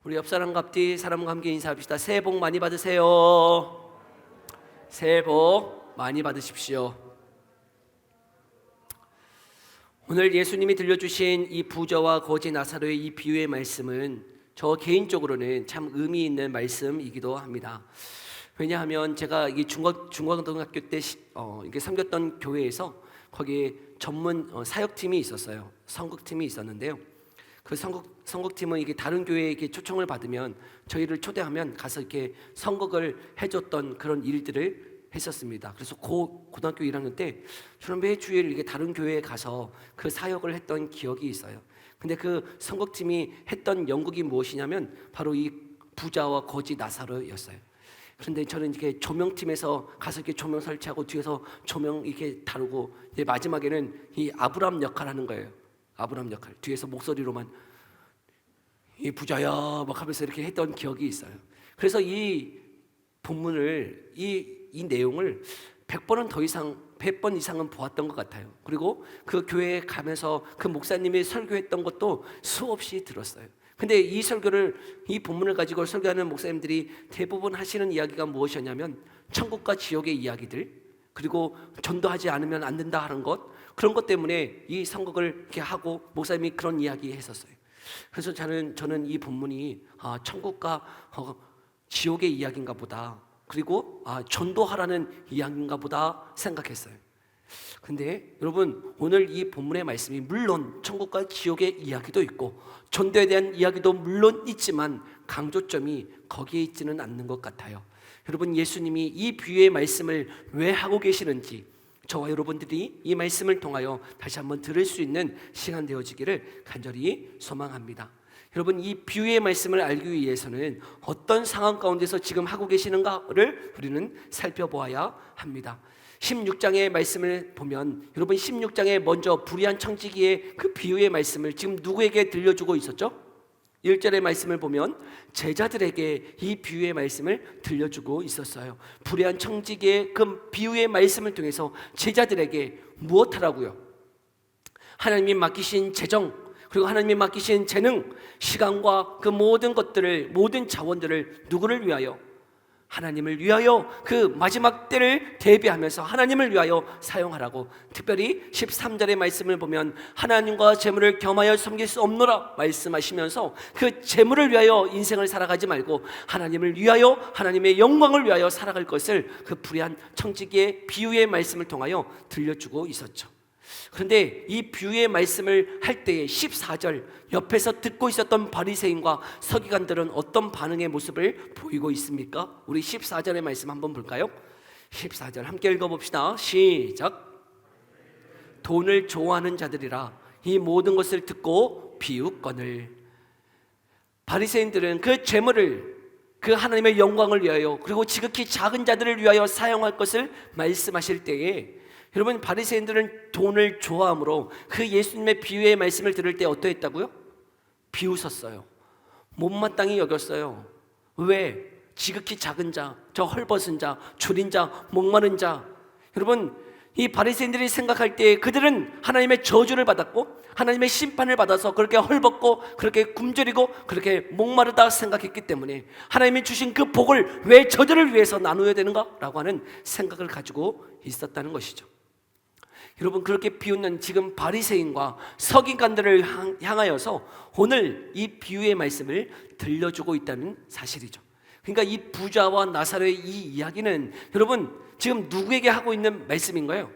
우리 옆 사람과 앞뒤 사람과 함께 인사합시다. 새해 복 많이 받으세요. 새해 복 많이 받으십시오. 오늘 예수님이 들려주신 이 부자와 거지 나사로의 이 비유의 말씀은 저 개인적으로는 참 의미 있는 말씀이기도 합니다. 왜냐하면 제가 이 중고등학교 때 이게 섬겼던 교회에서 거기에 전문 사역팀이 있었어요. 선국팀이 있었는데요. 그 선국팀은 이게 다른 교회에 이렇게 초청을 받으면 저희를 초대하면 가서 이렇게 선곡을 해줬던 그런 일들을 했었습니다. 그래서 고등학교 1학년 때 저는 매 주일 이렇게 다른 교회에 가서 그 사역을 했던 기억이 있어요. 근데 그 선곡팀이 했던 연극이 무엇이냐면 바로 이 부자와 거지 나사로였어요. 그런데 저는 이렇게 조명팀에서 가서 이렇게 조명 설치하고 뒤에서 조명 이렇게 다루고 이제 마지막에는 이 아브람 역할 하는 거예요. 아브람 역할 뒤에서 목소리로만 이 부자야 막 하면서 이렇게 했던 기억이 있어요. 그래서 이 본문을 이 내용을 100번 이상은 보았던 것 같아요. 그리고 그 교회에 가면서 그 목사님이 설교했던 것도 수없이 들었어요. 근데 이 본문을 가지고 설교하는 목사님들이 대부분 하시는 이야기가 무엇이었냐면 천국과 지옥의 이야기들, 그리고 전도하지 않으면 안 된다 하는 것, 그런 것 때문에 이 선곡을 이렇게 하고 목사님이 그런 이야기 했었어요. 그래서 저는 이 본문이 천국과 지옥의 이야기인가 보다, 그리고 전도하라는 이야기인가 보다 생각했어요. 근데 여러분, 오늘 이 본문의 말씀이 물론 천국과 지옥의 이야기도 있고 전도에 대한 이야기도 물론 있지만 강조점이 거기에 있지는 않는 것 같아요. 여러분, 예수님이 이 비유의 말씀을 왜 하고 계시는지 저와 여러분들이 이 말씀을 통하여 다시 한번 들을 수 있는 시간 되어지기를 간절히 소망합니다. 여러분, 이 비유의 말씀을 알기 위해서는 어떤 상황 가운데서 지금 하고 계시는가를 우리는 살펴보아야 합니다. 16장의 말씀을 보면 여러분, 16장에 먼저 불의한 청지기의 그 비유의 말씀을 지금 누구에게 들려주고 있었죠? 1절의 말씀을 보면 제자들에게 이 비유의 말씀을 들려주고 있었어요. 불의한 청지기의 그 비유의 말씀을 통해서 제자들에게 무엇 하라고요? 하나님이 맡기신 재정, 그리고 하나님이 맡기신 재능, 시간과 그 모든 것들을, 모든 자원들을 누구를 위하여? 하나님을 위하여, 그 마지막 때를 대비하면서 하나님을 위하여 사용하라고. 특별히 13절의 말씀을 보면 하나님과 재물을 겸하여 섬길 수 없노라 말씀하시면서 그 재물을 위하여 인생을 살아가지 말고 하나님을 위하여, 하나님의 영광을 위하여 살아갈 것을 그 불의한 청지기의 비유의 말씀을 통하여 들려주고 있었죠. 그런데 이 비유의 말씀을 할 때에 14절 옆에서 듣고 있었던 바리새인과 서기관들은 어떤 반응의 모습을 보이고 있습니까? 우리 14절의 말씀 한번 볼까요? 14절 함께 읽어봅시다. 시작. 돈을 좋아하는 자들이라 이 모든 것을 듣고 비웃거늘. 바리새인들은 그 재물을 그 하나님의 영광을 위하여, 그리고 지극히 작은 자들을 위하여 사용할 것을 말씀하실 때에 여러분, 바리새인들은 돈을 좋아하므로 그 예수님의 비유의 말씀을 들을 때 어떠했다고요? 비웃었어요. 못마땅히 여겼어요. 왜? 지극히 작은 자, 저 헐벗은 자, 줄인 자, 목마른 자. 여러분, 이 바리새인들이 생각할 때 그들은 하나님의 저주를 받았고 하나님의 심판을 받아서 그렇게 헐벗고 그렇게 굶주리고 그렇게 목마르다 생각했기 때문에 하나님이 주신 그 복을 왜 저들을 위해서 나누어야 되는가? 라고 하는 생각을 가지고 있었다는 것이죠. 여러분, 그렇게 비웃는 지금 바리새인과 서기관들을 향하여서 오늘 이 비유의 말씀을 들려주고 있다는 사실이죠. 그러니까 이 부자와 나사로의 이 이야기는 여러분 지금 누구에게 하고 있는 말씀인가요?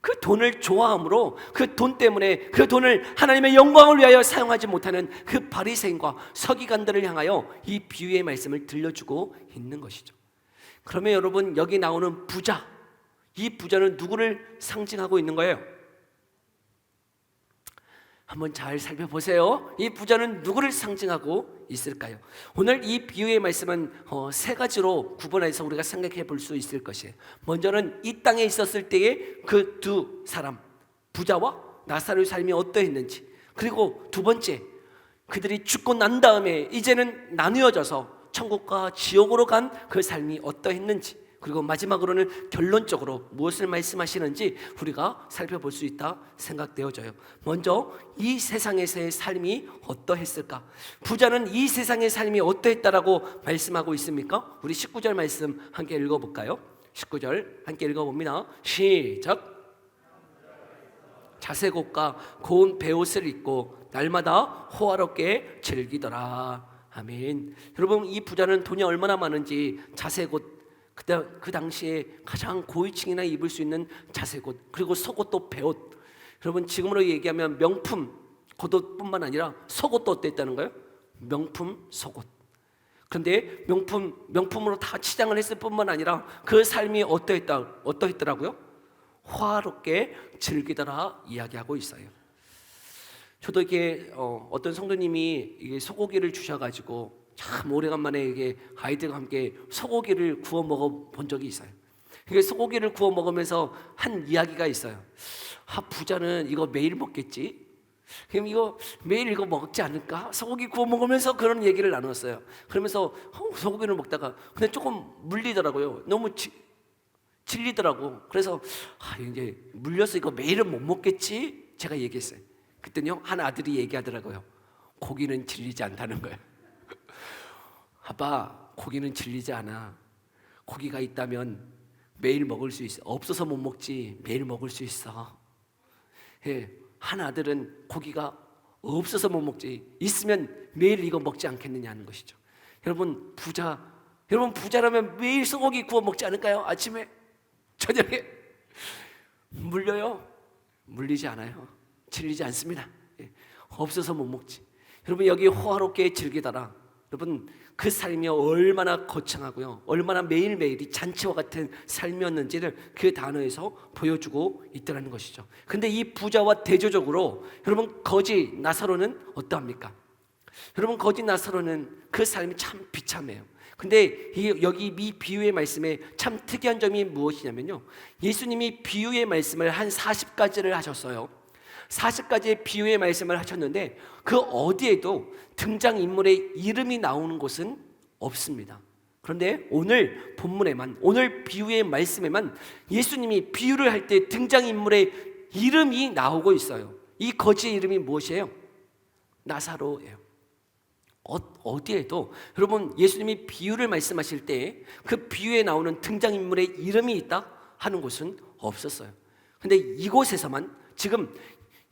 그 돈을 좋아함으로 그 돈 때문에 그 돈을 하나님의 영광을 위하여 사용하지 못하는 그 바리새인과 서기관들을 향하여 이 비유의 말씀을 들려주고 있는 것이죠. 그러면 여러분, 여기 나오는 부자, 이 부자는 누구를 상징하고 있는 거예요? 한번 잘 살펴보세요. 이 부자는 누구를 상징하고 있을까요? 오늘 이 비유의 말씀은 세 가지로 구분해서 우리가 생각해 볼 수 있을 것이에요. 먼저는 이 땅에 있었을 때의 그 두 사람, 부자와 나사로의 삶이 어떠했는지, 그리고 두 번째, 그들이 죽고 난 다음에 이제는 나누어져서 천국과 지옥으로 간 그 삶이 어떠했는지, 그리고 마지막으로는 결론적으로 무엇을 말씀하시는지 우리가 살펴볼 수 있다 생각되어져요. 먼저 이 세상에서의 삶이 어떠했을까? 부자는 이 세상의 삶이 어떠했다라고 말씀하고 있습니까? 우리 19절 말씀 함께 읽어볼까요? 19절 함께 읽어봅니다. 시작. 자색옷과 고운 베옷을 입고 날마다 호화롭게 즐기더라. 아멘. 여러분, 이 부자는 돈이 얼마나 많은지 자색옷, 그 당시에 가장 고위층이나 입을 수 있는 자색옷, 그리고 속옷도 베옷. 여러분, 지금으로 얘기하면 명품 겉옷뿐만 아니라 속옷도 어땠다는 거예요? 명품 속옷. 그런데 명품으로 다 치장을 했을 뿐만 아니라 그 삶이 어떠했더라고요? 화롭게 즐기더라 이야기하고 있어요. 저도 이게 어떤 성도님이 이게 소고기를 주셔가지고 참 오래간만에 이게 아이들과 함께 소고기를 구워 먹어 본 적이 있어요. 이게 소고기를 구워 먹으면서 한 이야기가 있어요. 부자는 이거 매일 먹겠지? 그럼 이거 매일 이거 먹지 않을까? 소고기 구워 먹으면서 그런 얘기를 나눴어요. 그러면서 소고기를 먹다가 근데 조금 물리더라고요. 너무 질리더라고. 그래서 이제 물려서 이거 매일은 못 먹겠지? 제가 얘기했어요. 그랬더니 한 아들이 얘기하더라고요. 고기는 질리지 않다는 거예요. 아빠, 고기는 질리지 않아. 고기가 있다면 매일 먹을 수 있어. 없어서 못 먹지 매일 먹을 수 있어. 예, 한 아들은 고기가 없어서 못 먹지 있으면 매일 이거 먹지 않겠느냐 하는 것이죠. 여러분 부자라면 매일 소고기 구워 먹지 않을까요? 아침에 저녁에 물려요? 물리지 않아요. 질리지 않습니다. 예, 없어서 못 먹지. 여러분, 여기 호화롭게 즐기다라. 여러분, 그 삶이 얼마나 거창하고요, 얼마나 매일매일이 잔치와 같은 삶이었는지를 그 단어에서 보여주고 있다는 것이죠. 근데 이 부자와 대조적으로 여러분, 거지 나사로는 어떠합니까? 여러분, 거지 나사로는 그 삶이 참 비참해요. 근데 여기 이 비유의 말씀에 참 특이한 점이 무엇이냐면요, 예수님이 비유의 말씀을 한 40가지를 하셨어요. 40가지의 비유의 말씀을 하셨는데 그 어디에도 등장인물의 이름이 나오는 곳은 없습니다. 그런데 오늘 본문에만, 오늘 비유의 말씀에만 예수님이 비유를 할 때 등장인물의 이름이 나오고 있어요. 이 거지의 이름이 무엇이에요? 나사로예요. 어디에도 여러분, 예수님이 비유를 말씀하실 때 그 비유에 나오는 등장인물의 이름이 있다 하는 곳은 없었어요. 근데 이곳에서만 지금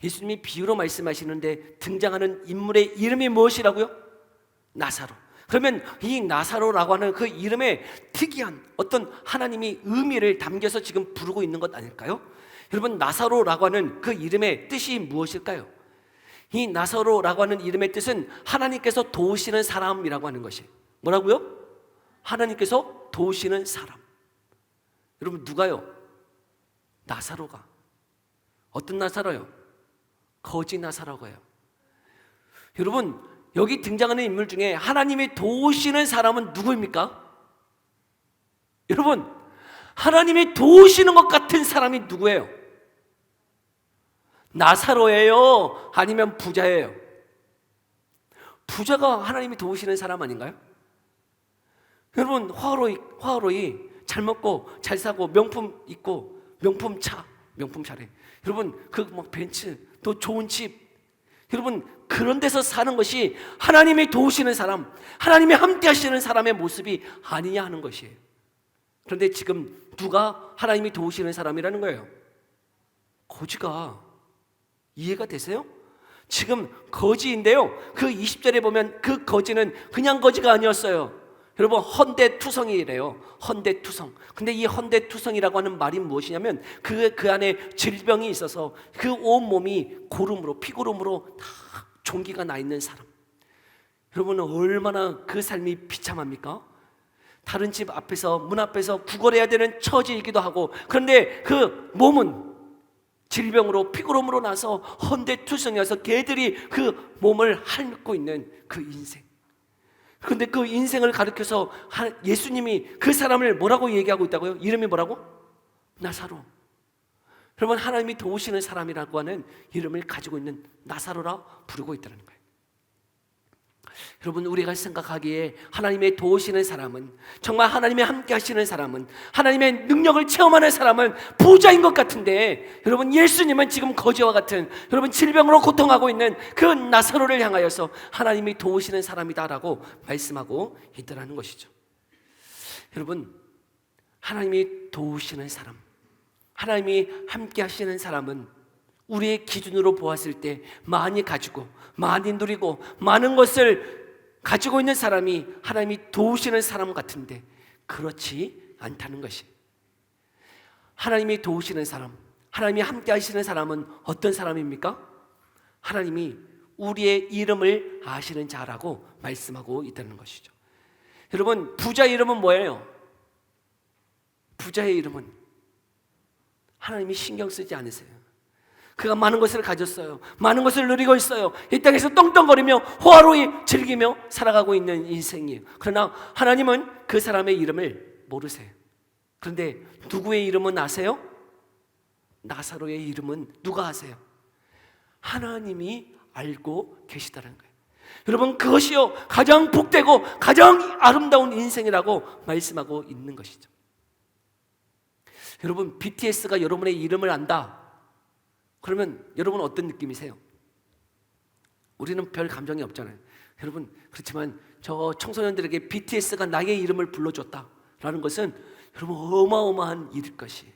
예수님이 비유로 말씀하시는데 등장하는 인물의 이름이 무엇이라고요? 나사로. 그러면 이 나사로라고 하는 그 이름에 특이한 어떤 하나님이 의미를 담겨서 지금 부르고 있는 것 아닐까요? 여러분, 나사로라고 하는 그 이름의 뜻이 무엇일까요? 이 나사로라고 하는 이름의 뜻은 하나님께서 도우시는 사람이라고 하는 것이 뭐라고요? 하나님께서 도우시는 사람. 여러분, 누가요? 나사로가. 어떤 나사로요? 거지 나사로가요. 여러분, 여기 등장하는 인물 중에 하나님이 도우시는 사람은 누구입니까? 여러분, 하나님이 도우시는 것 같은 사람이 누구예요? 나사로예요? 아니면 부자예요? 부자가 하나님이 도우시는 사람 아닌가요? 여러분, 화로이 잘 먹고 잘 사고 명품 입고 명품 차래. 여러분, 그 막 벤츠, 또 좋은 집. 여러분, 그런 데서 사는 것이 하나님이 도우시는 사람, 하나님이 함께 하시는 사람의 모습이 아니냐 하는 것이에요. 그런데 지금 누가 하나님이 도우시는 사람이라는 거예요? 거지가. 이해가 되세요? 지금 거지인데요, 그 20절에 보면 그 거지는 그냥 거지가 아니었어요. 여러분, 헌대투성이래요. 헌대투성. 근데 이 헌대투성이라고 하는 말이 무엇이냐면 그 안에 질병이 있어서 그 온몸이 고름으로, 피고름으로 다 종기가 나 있는 사람. 여러분은 얼마나 그 삶이 비참합니까? 다른 집 앞에서, 문 앞에서 구걸해야 되는 처지이기도 하고, 그런데 그 몸은 질병으로, 피고름으로 나서 헌대투성이어서 개들이 그 몸을 핥고 있는 그 인생. 그런데 그 인생을 가리켜서 예수님이 그 사람을 뭐라고 얘기하고 있다고요? 이름이 뭐라고? 나사로. 여러분, 하나님이 도우시는 사람이라고 하는 이름을 가지고 있는 나사로라 부르고 있다는 거예요. 여러분, 우리가 생각하기에 하나님의 도우시는 사람은, 정말 하나님의 함께 하시는 사람은, 하나님의 능력을 체험하는 사람은 부자인 것 같은데, 여러분, 예수님은 지금 거지와 같은, 여러분, 질병으로 고통하고 있는 그 나사로를 향하여서 하나님이 도우시는 사람이다라고 말씀하고 있더라는 것이죠. 여러분, 하나님이 도우시는 사람, 하나님이 함께 하시는 사람은 우리의 기준으로 보았을 때 많이 가지고 많이 누리고 많은 것을 가지고 있는 사람이 하나님이 도우시는 사람 같은데, 그렇지 않다는 것이, 하나님이 도우시는 사람, 하나님이 함께 하시는 사람은 어떤 사람입니까? 하나님이 우리의 이름을 아시는 자라고 말씀하고 있다는 것이죠. 여러분, 부자의 이름은 뭐예요? 부자의 이름은 하나님이 신경 쓰지 않으세요. 그가 많은 것을 가졌어요. 많은 것을 누리고 있어요. 이 땅에서 떵떵거리며 호화로이 즐기며 살아가고 있는 인생이에요. 그러나 하나님은 그 사람의 이름을 모르세요. 그런데 누구의 이름은 아세요? 나사로의 이름은 누가 아세요? 하나님이 알고 계시다는 거예요. 여러분, 그것이요 가장 복되고 가장 아름다운 인생이라고 말씀하고 있는 것이죠. 여러분, BTS가 여러분의 이름을 안다, 그러면 여러분 어떤 느낌이세요? 우리는 별 감정이 없잖아요. 여러분, 그렇지만 저 청소년들에게 BTS가 나의 이름을 불러줬다라는 것은 여러분 어마어마한 일일 것이.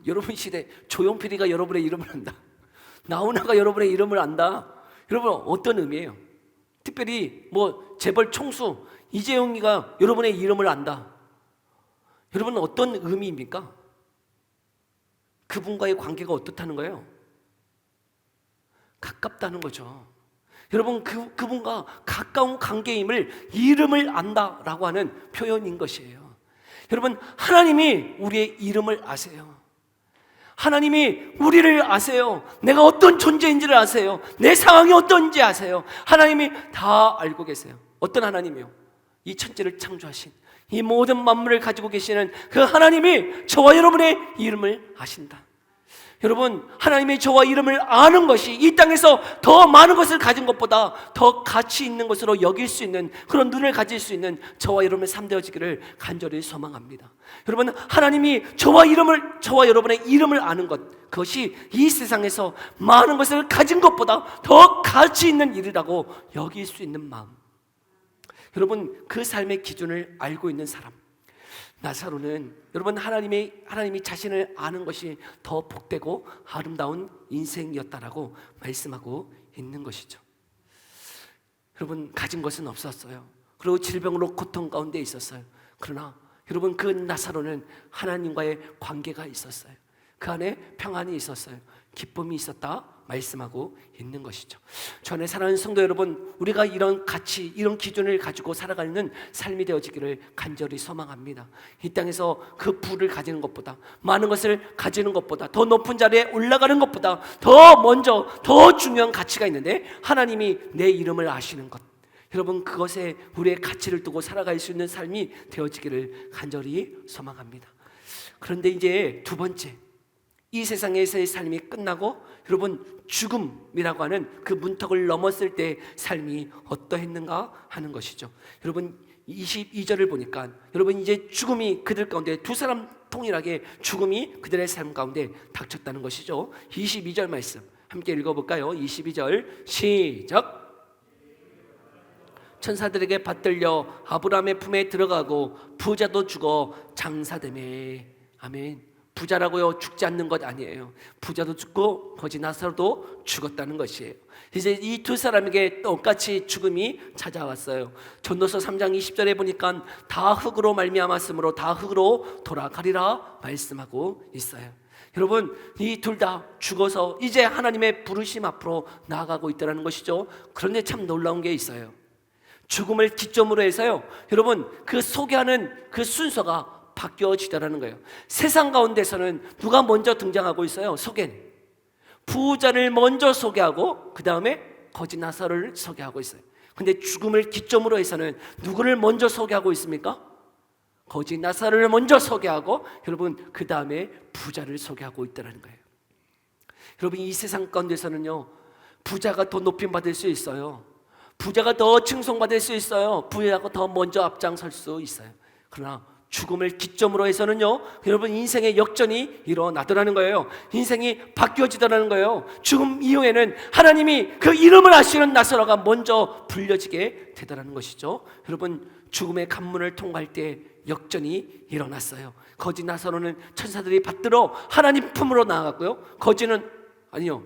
여러분 시대 조용필이가 여러분의 이름을 안다, 나훈아가 여러분의 이름을 안다. 여러분 어떤 의미예요? 특별히 뭐 재벌 총수 이재용이가 여러분의 이름을 안다. 여러분 어떤 의미입니까? 그분과의 관계가 어떻다는 거예요? 가깝다는 거죠. 여러분, 그분과 가까운 관계임을 이름을 안다라고 하는 표현인 것이에요. 여러분, 하나님이 우리의 이름을 아세요. 하나님이 우리를 아세요. 내가 어떤 존재인지를 아세요. 내 상황이 어떤지 아세요. 하나님이 다 알고 계세요. 어떤 하나님이요? 이 천지를 창조하신, 이 모든 만물을 가지고 계시는 그 하나님이 저와 여러분의 이름을 아신다. 여러분, 하나님의 저와 이름을 아는 것이 이 땅에서 더 많은 것을 가진 것보다 더 가치 있는 것으로 여길 수 있는 그런 눈을 가질 수 있는 저와 여러분의 삶 되어지기를 간절히 소망합니다. 여러분, 하나님이 저와 여러분의 이름을 아는 것, 그것이 이 세상에서 많은 것을 가진 것보다 더 가치 있는 일이라고 여길 수 있는 마음. 여러분, 그 삶의 기준을 알고 있는 사람, 나사로는 여러분 하나님이 자신을 아는 것이 더 복되고 아름다운 인생이었다라고 말씀하고 있는 것이죠. 여러분, 가진 것은 없었어요. 그리고 질병으로 고통 가운데 있었어요. 그러나 여러분, 그 나사로는 하나님과의 관계가 있었어요. 그 안에 평안이 있었어요. 기쁨이 있었다 말씀하고 있는 것이죠. 주 안에 사랑하는 성도 여러분, 우리가 이런 가치, 이런 기준을 가지고 살아가는 삶이 되어지기를 간절히 소망합니다. 이 땅에서 그 부를 가지는 것보다, 많은 것을 가지는 것보다, 더 높은 자리에 올라가는 것보다 더 먼저 더 중요한 가치가 있는데, 하나님이 내 이름을 아시는 것, 여러분, 그것에 우리의 가치를 두고 살아갈 수 있는 삶이 되어지기를 간절히 소망합니다. 그런데 이제 두 번째, 이 세상에서의 삶이 끝나고 여러분 죽음이라고 하는 그 문턱을 넘었을 때 삶이 어떠했는가 하는 것이죠. 여러분 22절을 보니까 여러분 이제 죽음이 그들 가운데, 두 사람 통일하게 죽음이 그들의 삶 가운데 닥쳤다는 것이죠. 22절 말씀 함께 읽어볼까요? 22절 시작. 천사들에게 받들려 아브라함의 품에 들어가고 부자도 죽어 장사되매. 아멘. 부자라고요, 죽지 않는 것 아니에요. 부자도 죽고 거지 나사로도 죽었다는 것이에요. 이제 이 두 사람에게 똑같이 죽음이 찾아왔어요. 전도서 3장 20절에 보니까 다 흙으로 말미암았으므로 다 흙으로 돌아가리라 말씀하고 있어요. 여러분, 이 둘 다 죽어서 이제 하나님의 부르심 앞으로 나아가고 있다는 것이죠. 그런데 참 놀라운 게 있어요. 죽음을 기점으로 해서요, 여러분 그 소개하는 그 순서가 바뀌어지더라는 거예요. 세상 가운데서는 누가 먼저 등장하고 있어요? 소개는 부자를 먼저 소개하고 그 다음에 거지 나사로를 소개하고 있어요. 근데 죽음을 기점으로 해서는 누구를 먼저 소개하고 있습니까? 거지 나사로를 먼저 소개하고 여러분 그 다음에 부자를 소개하고 있다는 거예요. 여러분, 이 세상 가운데서는요, 부자가 더 높임 받을 수 있어요. 부자가 더 칭송받을 수 있어요. 부자가 더 먼저 앞장설 수 있어요. 그러나 죽음을 기점으로 해서는요, 여러분 인생의 역전이 일어나더라는 거예요. 인생이 바뀌어지더라는 거예요. 죽음 이후에는 하나님이 그 이름을 아시는 나사로가 먼저 불려지게 되더라는 것이죠. 여러분 죽음의 관문을 통과할 때 역전이 일어났어요. 거지 나사로는 천사들이 받들어 하나님 품으로 나아갔고요. 거지는 아니요,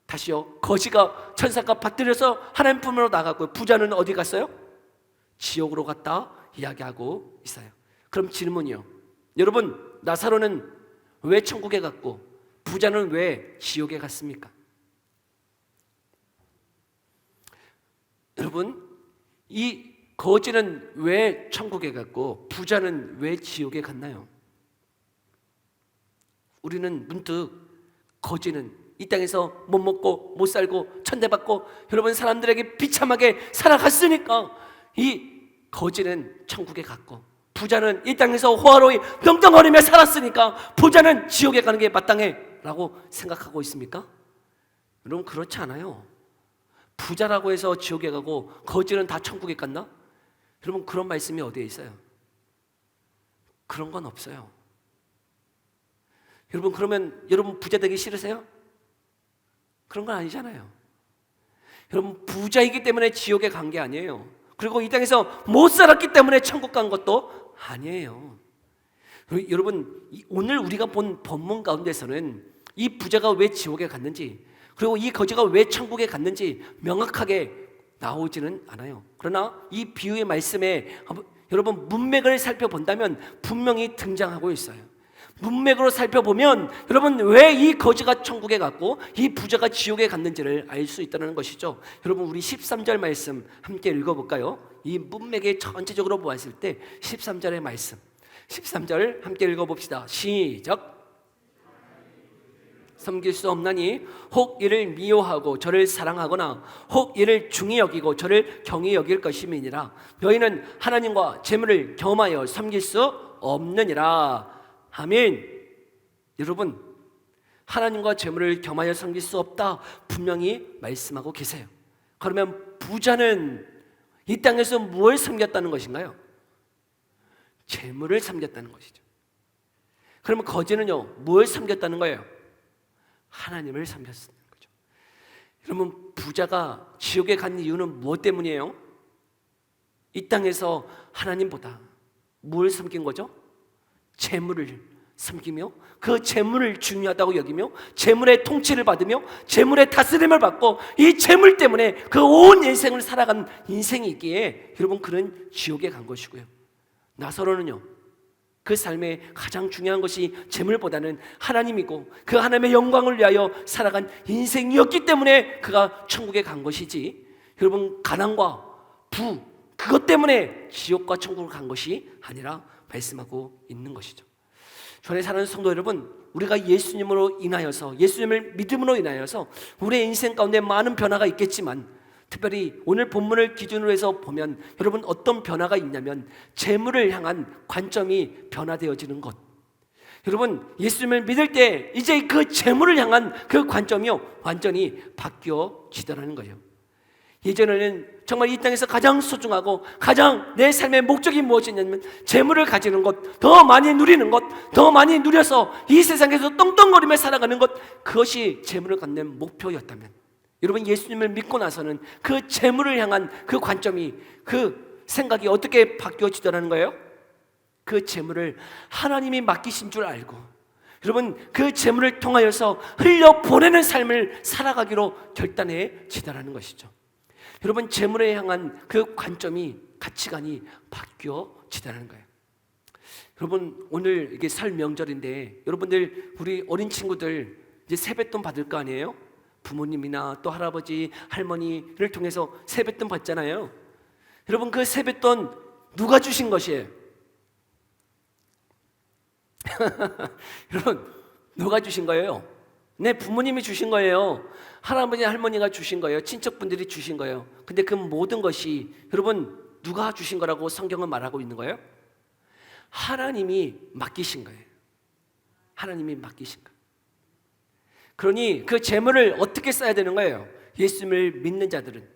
다시요, 거지가 천사가 받들여서 하나님 품으로 나갔고요. 부자는 어디 갔어요? 지옥으로 갔다 이야기하고 있어요. 그럼 질문이요, 여러분 나사로는 왜 천국에 갔고 부자는 왜 지옥에 갔습니까? 여러분 이 거지는 왜 천국에 갔고 부자는 왜 지옥에 갔나요? 우리는 문득 거지는 이 땅에서 못 먹고 못 살고 천대받고 여러분 사람들에게 비참하게 살아갔으니까 이 거지는 천국에 갔고, 부자는 이 땅에서 호화로이 떵떵거리며 살았으니까 부자는 지옥에 가는 게 마땅해 라고 생각하고 있습니까? 여러분 그렇지 않아요. 부자라고 해서 지옥에 가고 거지는 다 천국에 갔나? 여러분 그런 말씀이 어디에 있어요? 그런 건 없어요. 여러분 그러면 여러분 부자 되기 싫으세요? 그런 건 아니잖아요. 여러분 부자이기 때문에 지옥에 간 게 아니에요. 그리고 이 땅에서 못 살았기 때문에 천국 간 것도 아니에요. 여러분 오늘 우리가 본 본문 가운데서는 이 부자가 왜 지옥에 갔는지, 그리고 이 거지가 왜 천국에 갔는지 명확하게 나오지는 않아요. 그러나 이 비유의 말씀에 여러분 문맥을 살펴본다면 분명히 등장하고 있어요. 문맥으로 살펴보면 여러분 왜 이 거지가 천국에 갔고 이 부자가 지옥에 갔는지를 알 수 있다는 것이죠. 여러분 우리 13절 말씀 함께 읽어볼까요? 이 문맥에 전체적으로 보았을 때 13절의 말씀, 13절 함께 읽어봅시다. 시작. 섬길 수 없나니 혹 이를 미워하고 저를 사랑하거나 혹 이를 중히 여기고 저를 경히 여길 것임이니라. 너희는 하나님과 재물을 겸하여 섬길 수 없느니라. 아멘. 여러분 하나님과 재물을 겸하여 섬길 수 없다 분명히 말씀하고 계세요. 그러면 부자는 이 땅에서 무엇을 섬겼다는 것인가요? 재물을 섬겼다는 것이죠. 그러면 거지는요 무엇을 섬겼다는 거예요? 하나님을 섬겼다는 거죠. 여러분 부자가 지옥에 간 이유는 무엇 때문이에요? 이 땅에서 하나님보다 뭘 섬긴 거죠? 재물을 섬기며 그 재물을 중요하다고 여기며 재물의 통치를 받으며 재물의 다스림을 받고 이 재물 때문에 그 온 인생을 살아간 인생이 있기에 여러분 그는 지옥에 간 것이고요. 나사로는요 그 삶에 가장 중요한 것이 재물보다는 하나님이고 그 하나님의 영광을 위하여 살아간 인생이었기 때문에 그가 천국에 간 것이지, 여러분 가난과 부 그것 때문에 지옥과 천국을 간 것이 아니라 말씀하고 있는 것이죠. 전에 사는 성도 여러분, 우리가 예수님으로 인하여서 예수님을 믿음으로 인하여서 우리의 인생 가운데 많은 변화가 있겠지만 특별히 오늘 본문을 기준으로 해서 보면 여러분 어떤 변화가 있냐면 재물을 향한 관점이 변화되어지는 것. 여러분 예수님을 믿을 때 이제 그 재물을 향한 그 관점이요 완전히 바뀌어지더라는 거예요. 예전에는 정말 이 땅에서 가장 소중하고 가장 내 삶의 목적이 무엇이냐면 재물을 가지는 것, 더 많이 누리는 것, 더 많이 누려서 이 세상에서 떵떵거리며 살아가는 것, 그것이 재물을 갖는 목표였다면 여러분 예수님을 믿고 나서는 그 재물을 향한 그 관점이, 그 생각이 어떻게 바뀌어지더라는 거예요? 그 재물을 하나님이 맡기신 줄 알고 여러분 그 재물을 통하여서 흘려보내는 삶을 살아가기로 결단해지더라는 것이죠. 여러분 재물에 향한 그 관점이, 가치관이 바뀌어지다는 거예요. 여러분 오늘 이게 설 명절인데 여러분들 우리 어린 친구들 이제 세뱃돈 받을 거 아니에요? 부모님이나 또 할아버지 할머니를 통해서 세뱃돈 받잖아요. 여러분 그 세뱃돈 누가 주신 것이에요? 여러분 누가 주신 거예요? 내 부모님이 주신 거예요. 할아버지 할머니가 주신 거예요. 친척분들이 주신 거예요. 근데 그 모든 것이 여러분 누가 주신 거라고 성경은 말하고 있는 거예요? 하나님이 맡기신 거예요. 하나님이 맡기신 거예요. 그러니 그 재물을 어떻게 써야 되는 거예요? 예수님을 믿는 자들은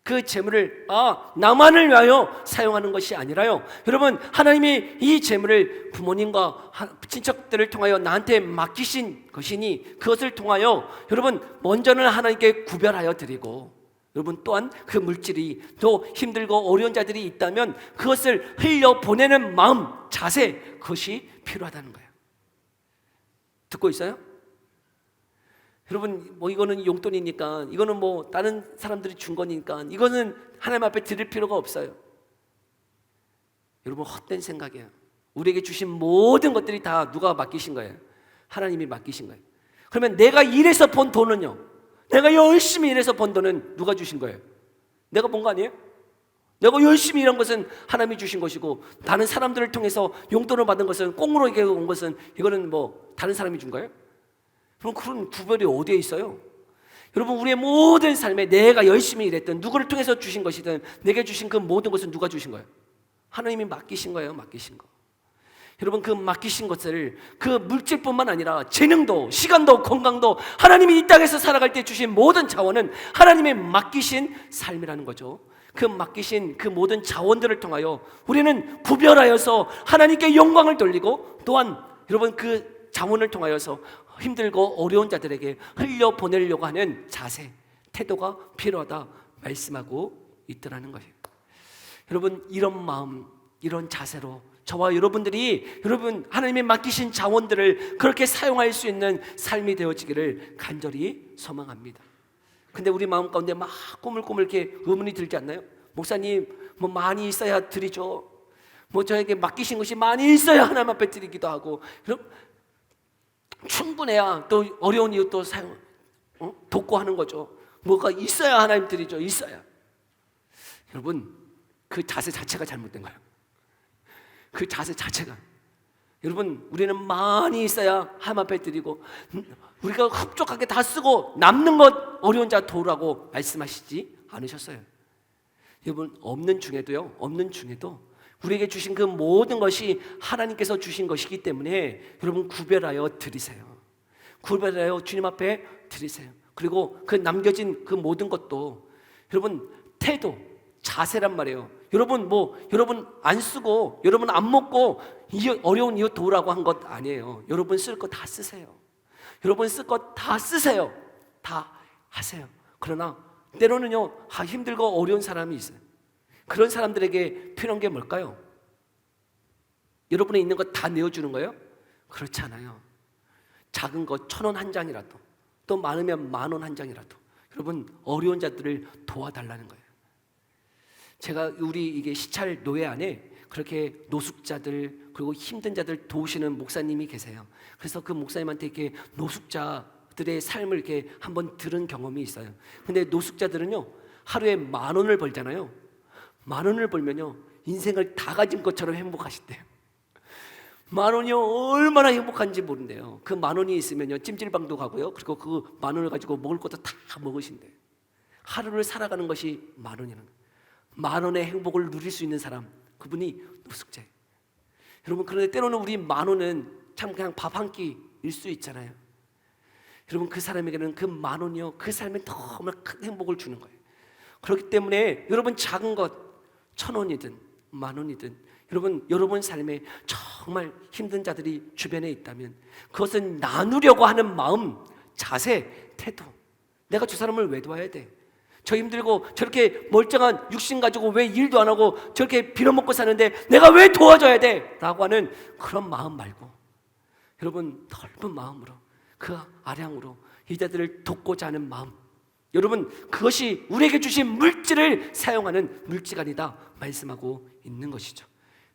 그 재물을 나만을 위하여 사용하는 것이 아니라요, 여러분, 하나님이 이 재물을 부모님과 친척들을 통하여 나한테 맡기신 것이니 그것을 통하여 여러분 먼저는 하나님께 구별하여 드리고, 여러분 또한 그 물질이 또 힘들고 어려운 자들이 있다면 그것을 흘려보내는 마음, 자세, 그것이 필요하다는 거예요. 듣고 있어요? 여러분, 뭐 이거는 용돈이니까, 이거는 뭐 다른 사람들이 준 거니까 이거는 하나님 앞에 드릴 필요가 없어요. 여러분, 헛된 생각이에요. 우리에게 주신 모든 것들이 다 누가 맡기신 거예요? 하나님이 맡기신 거예요. 그러면 내가 일해서 번 돈은요, 내가 열심히 일해서 번 돈은 누가 주신 거예요? 내가 본 거 아니에요? 내가 열심히 일한 것은 하나님이 주신 것이고, 다른 사람들을 통해서 용돈을 받은 것은, 꽁으로 이렇게 온 것은, 이거는 뭐 다른 사람이 준 거예요? 그럼 그런 구별이 어디에 있어요? 여러분, 우리의 모든 삶에 내가 열심히 일했든 누구를 통해서 주신 것이든 내게 주신 그 모든 것은 누가 주신 거예요? 하나님이 맡기신 거예요. 맡기신 거. 여러분, 그 맡기신 것을, 그 물질뿐만 아니라 재능도, 시간도, 건강도, 하나님이 이 땅에서 살아갈 때 주신 모든 자원은 하나님의 맡기신 삶이라는 거죠. 그 맡기신 그 모든 자원들을 통하여 우리는 구별하여서 하나님께 영광을 돌리고, 또한 여러분 그 자원을 통하여서 힘들고 어려운 자들에게 흘려보내려고 하는 자세, 태도가 필요하다 말씀하고 있더라는 거예요. 여러분, 이런 마음, 이런 자세로 저와 여러분들이 여러분 하나님의 맡기신 자원들을 그렇게 사용할 수 있는 삶이 되어지기를 간절히 소망합니다. 근데 우리 마음 가운데 막 꾸물꾸물 이렇게 의문이 들지 않나요? 목사님, 뭐 많이 있어야 드리죠. 뭐 저에게 맡기신 것이 많이 있어야 하나님 앞에 드리기도 하고, 그럼 충분해야 또 어려운 이유 또 돕고 하는 거죠. 뭐가 있어야 하나님 드리죠. 있어야. 여러분, 그 자세 자체가 잘못된 거예요. 그 자세 자체가. 여러분, 우리는 많이 있어야 하나님 앞에 드리고, 우리가 흡족하게 다 쓰고 남는 것 어려운 자 도우라고 말씀하시지 않으셨어요. 여러분, 없는 중에도 우리에게 주신 그 모든 것이 하나님께서 주신 것이기 때문에 여러분 구별하여 드리세요. 구별하여 주님 앞에 드리세요. 그리고 그 남겨진 그 모든 것도 여러분 태도, 자세란 말이에요. 여러분 여러분 안 쓰고 여러분 안 먹고 어려운 이웃 도우라고 한 것 아니에요. 여러분 쓸 거 다 쓰세요. 여러분 쓸 거 다 쓰세요. 다 하세요. 그러나 때로는요, 힘들고 어려운 사람이 있어요. 그런 사람들에게 필요한 게 뭘까요? 여러분이 있는 거 다 내어주는 거예요? 그렇지 않아요. 작은 거 1,000원 한 장이라도, 또 많으면 10,000원 한 장이라도 여러분 어려운 자들을 도와달라는 거예요. 제가 우리 이게 시찰 노예 안에 그렇게 노숙자들 그리고 힘든 자들 도우시는 목사님이 계세요. 그래서 그 목사님한테 이렇게 노숙자들의 삶을 이렇게 한번 들은 경험이 있어요. 근데 노숙자들은요, 하루에 10,000원을 벌잖아요. 10,000원을 벌면요, 인생을 다 가진 것처럼 행복하시대요. 10,000원이요, 얼마나 행복한지 모른대요. 그 10,000원이 있으면요, 찜질방도 가고요, 그리고 그 10,000원을 가지고 먹을 것도 다 먹으신대요. 하루를 살아가는 것이 10,000원이라는 거예요. 10,000원의 행복을 누릴 수 있는 사람, 그분이 노숙자예요. 여러분, 그런데 때로는 우리 10,000원은 참 그냥 밥 한 끼일 수 있잖아요. 여러분, 그 사람에게는 그 10,000원이요, 그 삶에 너무 큰 행복을 주는 거예요. 그렇기 때문에 여러분 작은 것 1,000원이든 10,000원이든 여러분 삶에 정말 힘든 자들이 주변에 있다면 그것은 나누려고 하는 마음, 자세, 태도. 내가 저 사람을 왜 도와야 돼? 저 힘들고 저렇게 멀쩡한 육신 가지고 왜 일도 안 하고 저렇게 빌어먹고 사는데 내가 왜 도와줘야 돼? 라고 하는 그런 마음 말고, 여러분 넓은 마음으로, 그 아량으로 이 자들을 돕고자 하는 마음, 여러분 그것이 우리에게 주신 물질을 사용하는 물질관이다 말씀하고 있는 것이죠.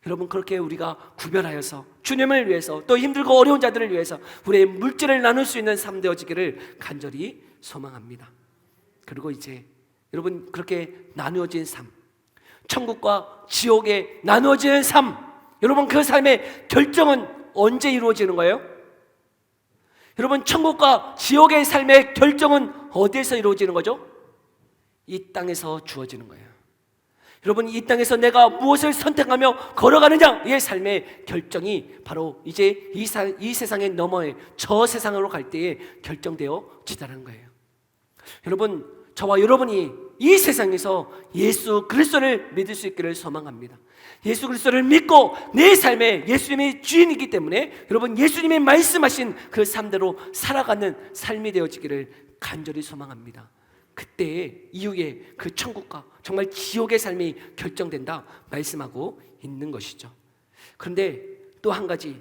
여러분, 그렇게 우리가 구별하여서 주님을 위해서, 또 힘들고 어려운 자들을 위해서 우리의 물질을 나눌 수 있는 삶 되어지기를 간절히 소망합니다. 그리고 이제 여러분, 그렇게 나누어진 삶, 천국과 지옥에 나누어지는 삶, 여러분 그 삶의 결정은 언제 이루어지는 거예요? 여러분, 천국과 지옥의 삶의 결정은 어디에서 이루어지는 거죠? 이 땅에서 주어지는 거예요. 여러분, 이 땅에서 내가 무엇을 선택하며 걸어가느냐의 삶의 결정이 바로 이제 이 세상의 너머에 저 세상으로 갈 때에 결정되어 지다라는 거예요. 여러분, 저와 여러분이 이 세상에서 예수 그리스도를 믿을 수 있기를 소망합니다. 예수 그리스도를 믿고 내 삶에 예수님이 주인이기 때문에 여러분 예수님이 말씀하신 그 삶대로 살아가는 삶이 되어지기를 간절히 소망합니다. 그때 이후에 그 천국과 정말 지옥의 삶이 결정된다 말씀하고 있는 것이죠. 그런데 또 한 가지,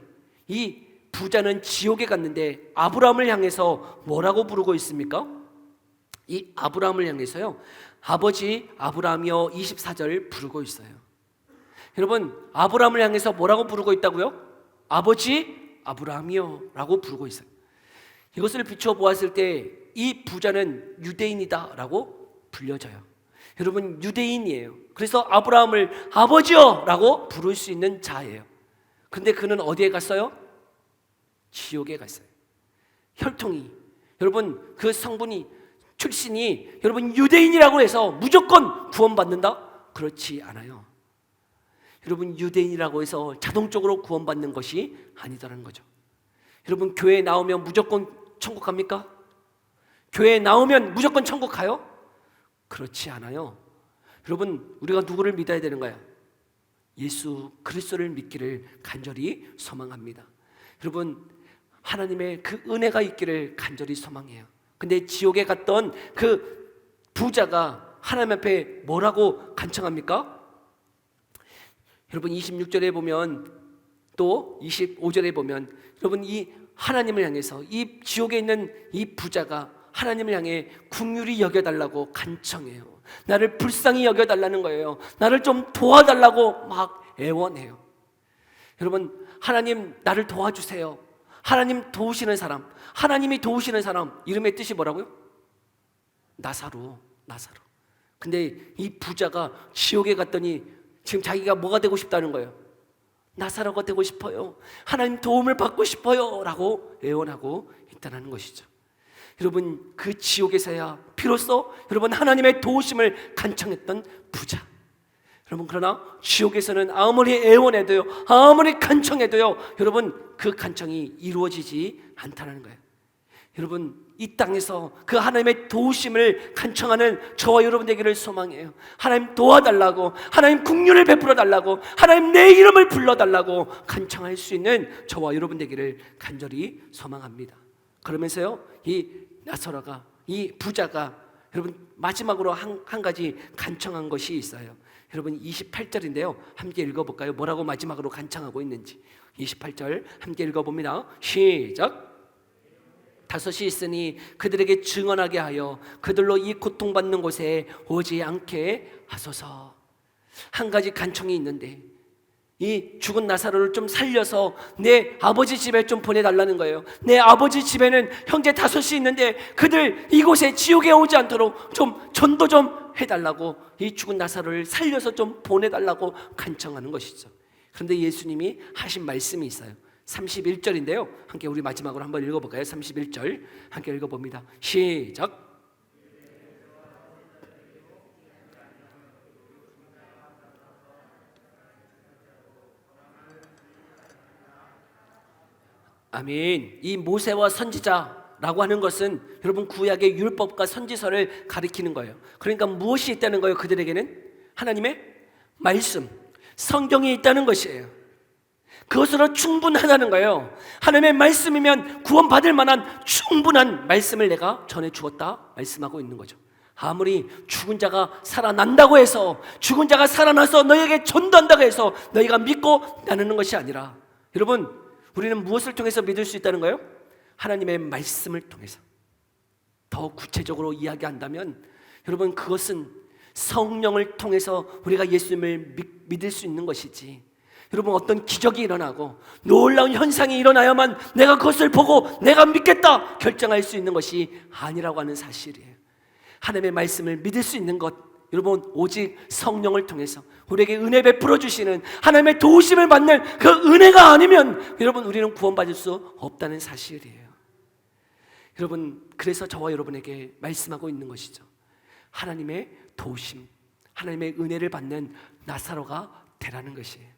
이 부자는 지옥에 갔는데 아브라함을 향해서 뭐라고 부르고 있습니까? 이 아브라함을 향해서요, 아버지 아브라함이여 24절 부르고 있어요. 여러분, 아브라함을 향해서 뭐라고 부르고 있다고요? 아버지 아브라함이여 라고 부르고 있어요. 이것을 비추어 보았을 때 이 부자는 유대인이다 라고 불려져요. 여러분, 유대인이에요. 그래서 아브라함을 아버지여 라고 부를 수 있는 자예요. 근데 그는 어디에 갔어요? 지옥에 갔어요. 혈통이, 여러분 그 성분이 출신이 여러분 유대인이라고 해서 무조건 구원받는다? 그렇지 않아요. 여러분, 유대인이라고 해서 자동적으로 구원받는 것이 아니다라는 거죠. 여러분, 교회에 나오면 무조건 천국 갑니까? 교회에 나오면 무조건 천국 가요? 그렇지 않아요. 여러분, 우리가 누구를 믿어야 되는 거야? 예수 그리스도를 믿기를 간절히 소망합니다. 여러분, 하나님의 그 은혜가 있기를 간절히 소망해요. 근데 지옥에 갔던 그 부자가 하나님 앞에 뭐라고 간청합니까? 여러분, 26절에 보면 또 25절에 보면 여러분, 이 하나님을 향해서 이 지옥에 있는 이 부자가 하나님을 향해 긍휼히 여겨달라고 간청해요. 나를 불쌍히 여겨달라는 거예요. 나를 좀 도와달라고 막 애원해요. 여러분, 하나님 나를 도와주세요. 하나님 도우시는 사람, 하나님이 도우시는 사람, 이름의 뜻이 뭐라고요? 나사로. 근데 이 부자가 지옥에 갔더니 지금 자기가 뭐가 되고 싶다는 거예요? 나사로가 되고 싶어요. 하나님 도움을 받고 싶어요 라고 애원하고 있다는 것이죠. 여러분, 그 지옥에서야 비로소 여러분 하나님의 도우심을 간청했던 부자. 여러분, 그러나 지옥에서는 아무리 애원해도요, 아무리 간청해도요, 여러분 그 간청이 이루어지지 않다는 거예요. 여러분, 이 땅에서 그 하나님의 도우심을 간청하는 저와 여러분 되기를 소망해요. 하나님 도와달라고, 하나님 긍휼을 베풀어 달라고, 하나님 내 이름을 불러달라고 간청할 수 있는 저와 여러분 되기를 간절히 소망합니다. 그러면서요, 이 나사로가, 이 부자가 여러분 마지막으로 한 가지 간청한 것이 있어요. 여러분, 28절인데요 함께 읽어볼까요? 뭐라고 마지막으로 간청하고 있는지. 28절 함께 읽어봅니다. 시작. 다섯이 있으니 그들에게 증언하게 하여 그들로 이 고통받는 곳에 오지 않게 하소서. 한 가지 간청이 있는데 이 죽은 나사로를 좀 살려서 내 아버지 집에 좀 보내달라는 거예요. 내 아버지 집에는 형제 다섯이 있는데 그들 이곳에 지옥에 오지 않도록 좀 전도 좀 해달라고, 이 죽은 나사로를 살려서 좀 보내달라고 간청하는 것이죠. 그런데 예수님이 하신 말씀이 있어요. 31절인데요 함께 우리 마지막으로 한번 읽어볼까요? 31절 함께 읽어봅니다. 시작. 아멘. 이 모세와 선지자라고 하는 것은 여러분 구약의 율법과 선지서를 가리키는 거예요. 그러니까 무엇이 있다는 거예요? 그들에게는 하나님의 말씀, 성경이 있다는 것이에요. 그것으로 충분하다는 거예요. 하나님의 말씀이면 구원받을 만한 충분한 말씀을 내가 전해 주었다 말씀하고 있는 거죠. 아무리 죽은 자가 살아난다고 해서, 죽은 자가 살아나서 너희에게 전도한다고 해서 너희가 믿고 나누는 것이 아니라, 여러분 우리는 무엇을 통해서 믿을 수 있다는 거예요? 하나님의 말씀을 통해서. 더 구체적으로 이야기한다면 여러분, 그것은 성령을 통해서 우리가 예수님을 믿을 수 있는 것이지, 여러분 어떤 기적이 일어나고 놀라운 현상이 일어나야만 내가 그것을 보고 내가 믿겠다 결정할 수 있는 것이 아니라고 하는 사실이에요. 하나님의 말씀을 믿을 수 있는 것, 여러분 오직 성령을 통해서 우리에게 은혜 베풀어 주시는 하나님의 도우심을 받는 그 은혜가 아니면 여러분 우리는 구원받을 수 없다는 사실이에요. 여러분, 그래서 저와 여러분에게 말씀하고 있는 것이죠. 하나님의 도우심, 하나님의 은혜를 받는 나사로가 되라는 것이에요.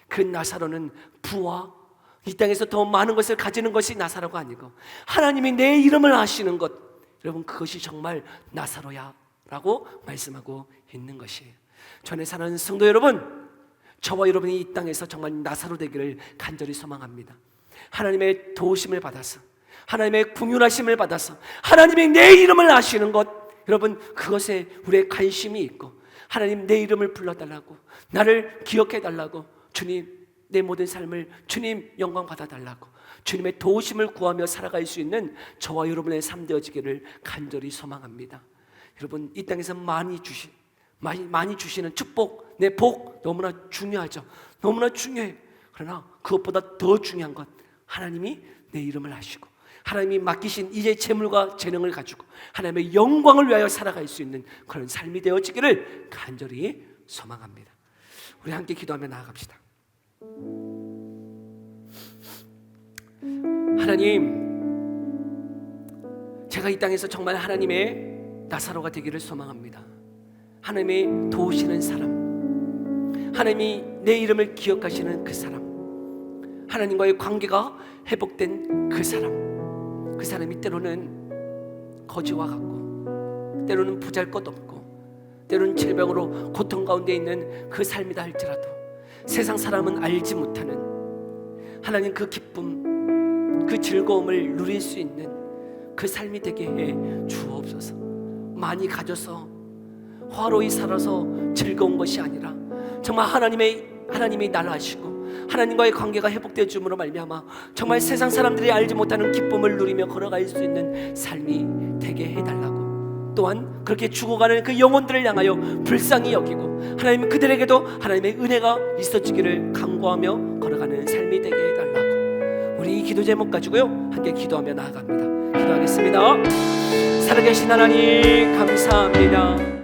그 나사로는 부와 이 땅에서 더 많은 것을 가지는 것이 나사로가 아니고 하나님이 내 이름을 아시는 것, 여러분 그것이 정말 나사로야 라고 말씀하고 있는 것이에요. 전에 사는 성도 여러분, 저와 여러분이 이 땅에서 정말 나사로 되기를 간절히 소망합니다. 하나님의 도우심을 받아서, 하나님의 긍휼하심을 받아서 하나님의 내 이름을 아시는 것, 여러분 그것에 우리의 관심이 있고, 하나님 내 이름을 불러달라고, 나를 기억해달라고, 주님 내 모든 삶을 주님 영광 받아달라고, 주님의 도우심을 구하며 살아갈 수 있는 저와 여러분의 삶 되어지기를 간절히 소망합니다. 여러분 이 땅에서 많이 주시는 축복, 내 복 너무나 중요하죠. 너무나 중요해요. 그러나 그것보다 더 중요한 건 하나님이 내 이름을 아시고, 하나님이 맡기신 이제 재물과 재능을 가지고 하나님의 영광을 위하여 살아갈 수 있는 그런 삶이 되어지기를 간절히 소망합니다. 우리 함께 기도하며 나아갑시다. 하나님, 제가 이 땅에서 정말 하나님의 나사로가 되기를 소망합니다. 하나님이 도우시는 사람, 하나님이 내 이름을 기억하시는 그 사람, 하나님과의 관계가 회복된 그 사람이 때로는 거지와 같고, 때로는 보잘것없고, 때로는 질병으로 고통 가운데 있는 그 삶이다 할지라도 세상 사람은 알지 못하는 하나님 그 기쁨, 그 즐거움을 누릴 수 있는 그 삶이 되게 해 주옵소서. 많이 가져서 화로히 살아서 즐거운 것이 아니라 정말 하나님이 나를 아시고 하나님과의 관계가 회복되어 줌으로 말미암아 정말 세상 사람들이 알지 못하는 기쁨을 누리며 걸어갈 수 있는 삶이 되게 해달라고, 또한 그렇게 죽어가는 그 영혼들을 향하여 불쌍히 여기고 하나님 그들에게도 하나님의 은혜가 있어지기를 간구하며 걸어가는 삶이 되게 해달라고, 우리 이 기도 제목 가지고요 함께 기도하며 나아갑니다. 기도하겠습니다. 살아계신 하나님 감사합니다.